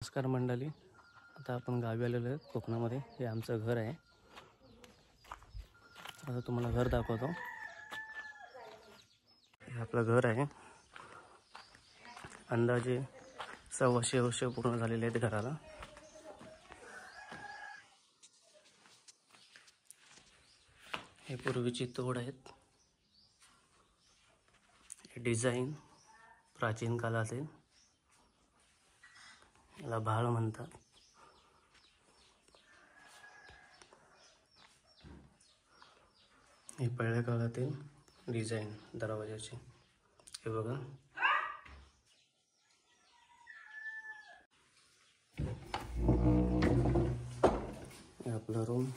नमस्कार मंडळी, आता आपण गावी आलेलो आहे कोकणामध्ये. हे आमचं घर आहे. आता तुम्हाला घर दाखवतो. हे आपलं घर आहे. अंदाजे 125 वर्ष पूर्ण झालेले आहेत घराला. हे पूर्वीची तोड आहेत. हे डिझाईन प्राचीन काळातील, याला भाळ म्हणतात. हे पहिल्या काळातील डिझाईन दरवाजाची. हे बघा, हे आपला रूम.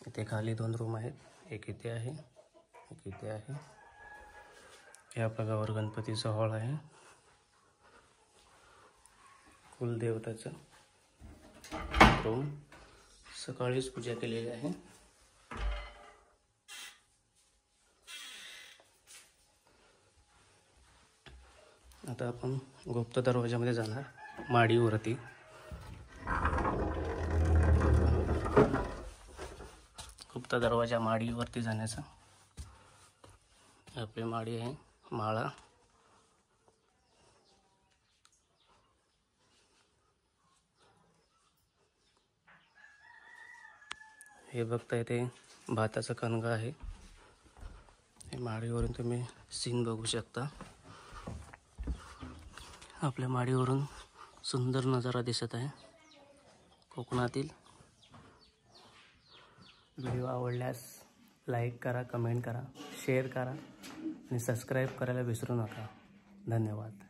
इथे खाली 2 रूम आहेत. एक इथे आहे, एक इथे आहे. हे आपला गावर गणपतीचा हॉल आहे. कुलदेवताचा रूम. सकाळीच पूजा केलेली आहे. आता आपण गुप्त दरवाजामध्ये जाणार, माडीवरती. गुप्त दरवाजा माडीवरती जाण्याचा. आपली माडी आहे, माळा. हे बघता येते भाताचा कणगा आहे. हे माडीवरून तुम्ही सीन बघू शकता. आपल्या माडीवरून सुंदर नजारा दिसत आहे कोकणातील. व्हिडिओ आवडल्यास लाईक करा, कमेंट करा, शेअर करा आणि सबस्क्राईब करायला विसरू नका. धन्यवाद.